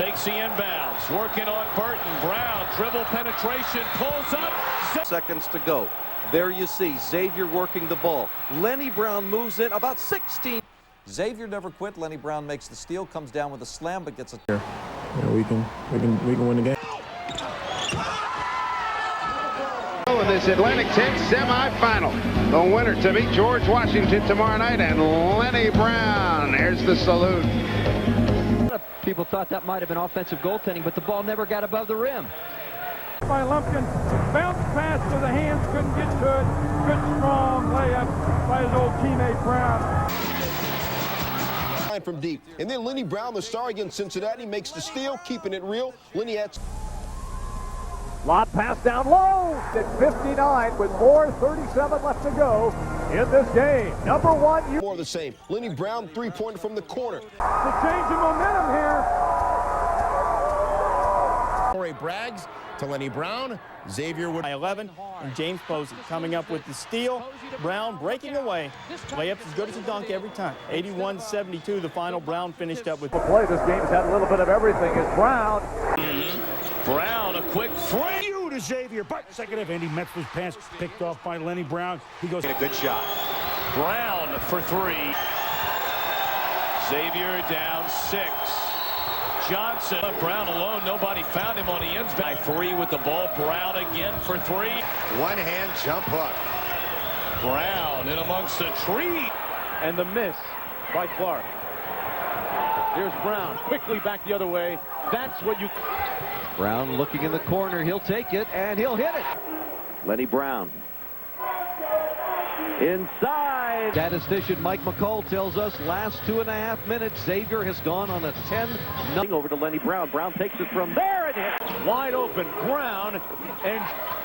Takes the inbounds, working on Burton. Brown, dribble penetration, pulls up. Seconds to go. There you see Xavier working the ball. Lenny Brown moves in about 16. Xavier never quit. Lenny Brown makes the steal, comes down with a slam, but gets a... Yeah, we can win the game. In this Atlantic 10 semifinal, the winner to meet George Washington tomorrow night, and Lenny Brown. Here's the salute. People thought that might have been offensive goaltending, but the ball never got above the rim. By Lumpkin, bounced pass to the hands, couldn't get to it. Good strong layup by his old teammate Brown. From deep, and then Lenny Brown, the star against Cincinnati, makes the steal, keeping it real. Lenny had Lob pass down low at 59 with 4:37 left to go in this game. Number one. More of the same. Lenny Brown, three-pointer from the corner. The change in momentum here. Corey Braggs to Lenny Brown. Xavier Wood by 11, and James Posey coming up with the steal. Brown breaking away. Layups as good as a dunk every time. 81-72 the final. Brown finished up with... The play, this game's had a little bit of everything. Is Brown. Brown, a quick free. To Xavier, but second of Andy Metzler's pass picked off by Lenny Brown. He goes... A good shot. Brown for three. Xavier down 6. Johnson, Brown alone, nobody found him on the ends. By 3 with the ball. Brown again for 3. One-hand jump hook. Brown in amongst the tree. And the miss by Clark. Here's Brown, quickly back the other way. That's what you... Brown looking in the corner. He'll take it, and he'll hit it. Lenny Brown. Inside. Statistician Mike McCall tells us last 2.5 minutes, Xavier has gone on a 10-0. Over to Lenny Brown. Brown takes it from there and hits. Wide open. Brown and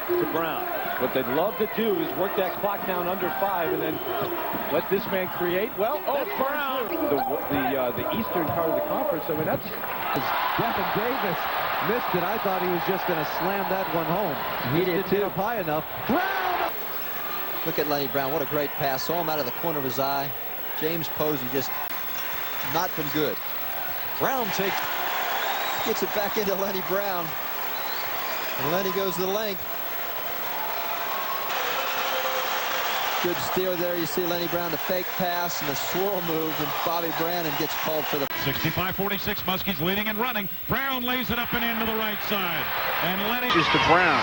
to Brown. What they'd love to do is work that clock down under 5 and then let this man create. Well, that's Brown. The eastern part of the conference. I mean, that's Stephen Davis missed it. I thought he was just going to slam that one home. He didn't hit up high enough. Brown! Look at Lenny Brown. What a great pass. Saw him out of the corner of his eye. James Posey just not been good. Brown gets it back into Lenny Brown. And Lenny goes to the length. Good steal there. You see Lenny Brown, the fake pass and the swirl move, and Bobby Brannon gets called for the... 65-46, Muskies leading and running. Brown lays it up and into the right side. And Lenny... Just to Brown.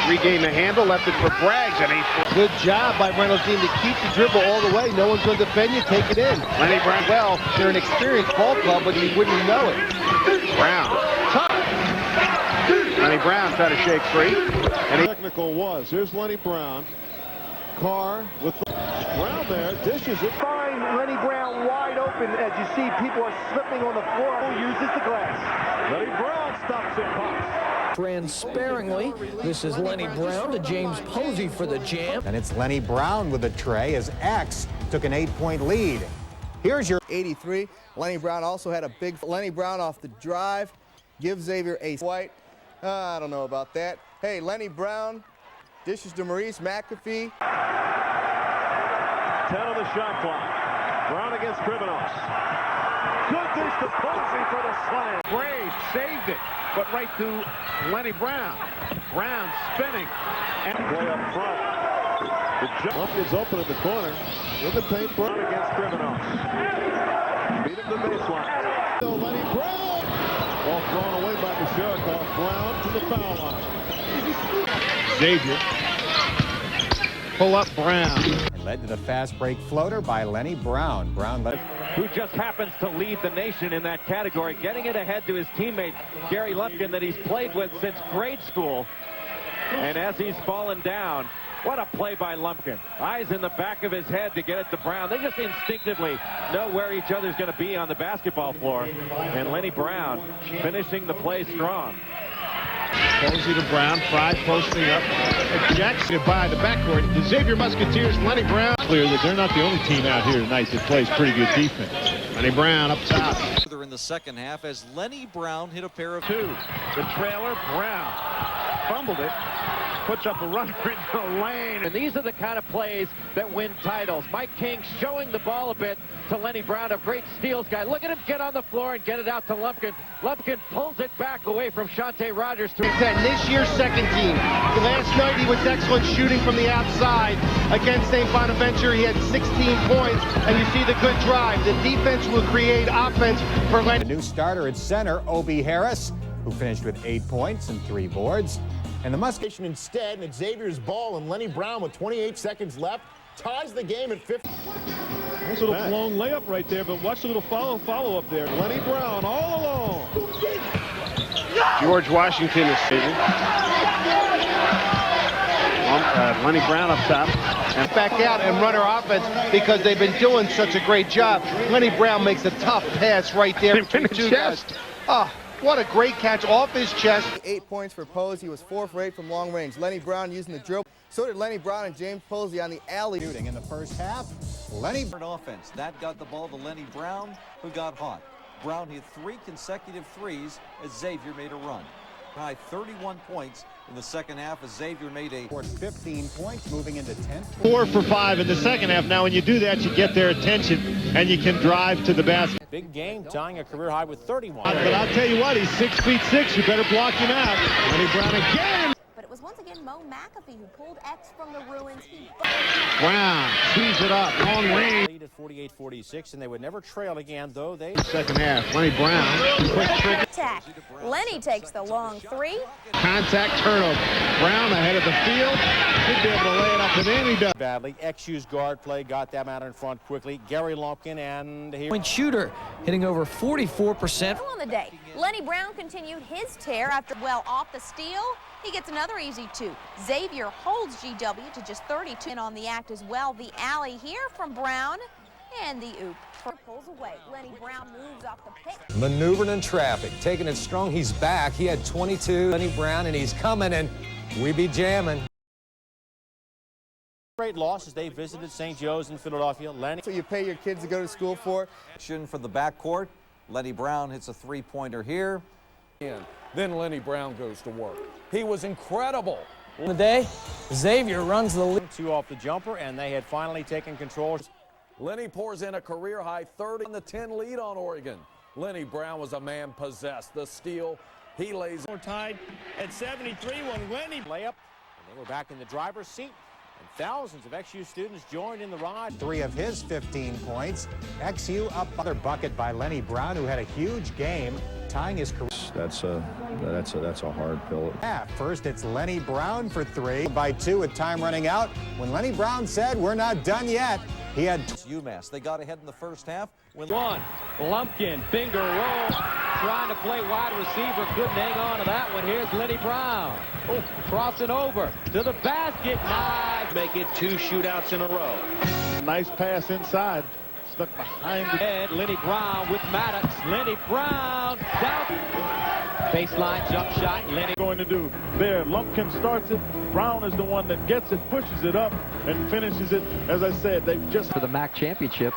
Regain the handle, left it for Braggs, and he... Good job by Reynolds team to keep the dribble all the way. No one's going to defend you. Take it in. Lenny Brown. Well, they're an experienced ball club, but you wouldn't know it. Brown. Lenny Brown tried to shake free. And he... technical was. Here's Lenny Brown. Carr with the... Brown there. Dishes it. Find Lenny Brown wide open. As you see, people are slipping on the floor. Who uses the glass? Lenny Brown stops it. Pops. Ran sparingly. This is Lenny Brown to James Posey for the jam. And it's Lenny Brown with a tray as X took an 8-point lead. Here's your 83. Lenny Brown also had a big... Lenny Brown off the drive. Gives Xavier a white. I don't know about that. Hey, Lenny Brown dishes to Maurice McAfee. 10 on the shot clock. Brown against Krivonos. Good dish to Posey for the slam. Graves saved it, but right to Lenny Brown. Brown spinning. And way up front. The jump is open in the corner. In the paint, Brown against Krivonos. Beat him to baseline. So Lenny Brown. Ball thrown away by the Sharikoff. Brown to the foul line. Xavier. Pull up Brown. led to the fast break floater by Lenny Brown. Brown led. Who just happens to lead the nation in that category, getting it ahead to his teammate Gary Lumpkin that he's played with since grade school. And as he's fallen down, what a play by Lumpkin. Eyes in the back of his head to get it to Brown. They just instinctively know where each other's going to be on the basketball floor. And Lenny Brown finishing the play strong. Posey to Brown, Fry posting up. Jackson by the backcourt. The Xavier Musketeers, Lenny Brown. Clear that they're not the only team out here tonight that plays pretty good defense. Lenny Brown up top. In the second half as Lenny Brown hit a pair of two. The trailer, Brown fumbled it. puts up a runner in the lane. And these are the kind of plays that win titles. Mike King showing the ball a bit to Lenny Brown, a great steals guy. Look at him get on the floor and get it out to Lumpkin. Lumpkin pulls it back away from Shante Rogers. This year's second team. Last night he was excellent shooting from the outside against St. Bonaventure. He had 16 points, and you see the good drive. The defense will create offense for Lenny. The new starter at center, Obi Harris, who finished with 8 points and 3 boards. And the Muskets instead, and it's Xavier's ball, and Lenny Brown with 28 seconds left ties the game at 50. Nice little blown layup right there, but watch the little follow-up there. Lenny Brown all alone. George Washington is sitting. Lenny Brown up top. And back out and run her offense because they've been doing such a great job. Lenny Brown makes a tough pass right there. In the chest. Oh, what a great catch off his chest. 8 points for Posey. He was 4 for 8 from long range. Lenny Brown using the dribble. So did Lenny Brown and James Posey on the alley. Shooting in the first half. Lenny offense. That got the ball to Lenny Brown, who got hot. Brown hit 3 consecutive threes as Xavier made a run. High 31 points in the second half as Xavier made a 15 points, moving into 10. 4 for 5 in the second half. Now, when you do that, you get their attention, and you can drive to the basket. Big game, tying a career high with 31. But I'll tell you what, he's 6'6". You better block him out. Lenny Brown again. But it was once again Mo McAfee who pulled X from the ruins. Brown tees it up, long range. Lead at 48-46, and they would never trail again, though they. Second half, Lenny Brown. Quick trigger. Attack. Lenny takes the long 3. Contact turnover. Brown ahead of the field. Should be able to lay it up and in. He does. Badly. XU's guard play got them out in front quickly. Gary Lumpkin and he. Point shooter hitting over 44%. On the day, Lenny Brown continued his tear after off the steal. He gets another easy 2. Xavier holds GW to just 32. And on the act as well, the alley here from Brown and the oop. Pulls away. Lenny Brown moves off the pick. Maneuvering in traffic, taking it strong. He's back. He had 22. Lenny Brown, and he's coming, and we be jamming. Great loss as they visited St. Joe's in Philadelphia. Lenny. So you pay your kids to go to school for. From the backcourt, Lenny Brown hits a 3-pointer here. Then Lenny Brown goes to work. He was incredible. On the day, Xavier runs the lead. 2 off the jumper, and they had finally taken control. Lenny pours in a career-high 30 on the 10 lead on Oregon. Lenny Brown was a man possessed. The steal, he lays. We're tied at 73 when Lenny layup, and they were back in the driver's seat. And thousands of XU students joined in the ride. 3 of his 15 points. XU up another bucket by Lenny Brown, who had a huge game, tying his career. That's a hard pill. First, it's Lenny Brown for 3 by 2 with time running out. When Lenny Brown said, "We're not done yet," he had UMass. They got ahead in the first half. Lumpkin, finger roll, trying to play wide receiver, couldn't hang on to that one. Here's Lenny Brown. Oh, crossing over to the basket. Nice. Make it 2 shootouts in a row. Nice pass inside. Stuck behind the head. Lenny Brown with Maddox. Lenny Brown down. Baseline jump shot. Lenny going to do there. Lumpkin starts it. Brown is the one that gets it, pushes it up, and finishes it. As I said, they've just for the MAC championship.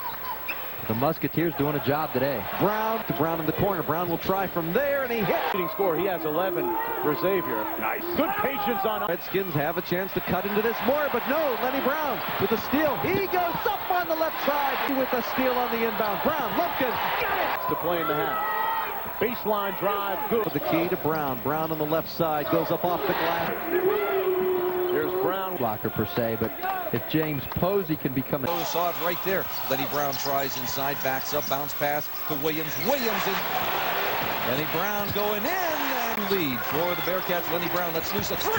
The Musketeers doing a job today. Brown to Brown in the corner. Brown will try from there, and he hits. Leading score. He has 11 for Xavier. Nice. Good patience on him. Redskins have a chance to cut into this more, but no. Lenny Brown with a steal. He goes up on the left side with a steal on the inbound. Brown, Lumpkin, got it! To play in the half. Baseline drive, good. The key to Brown. Brown on the left side goes up off the glass. There's Brown. Blocker per se, but if James Posey can become a... Saw it right there. Lenny Brown tries inside, backs up, bounce pass to Williams. Lenny Brown going in and lead for the Bearcats. Lenny Brown lets loose a 3.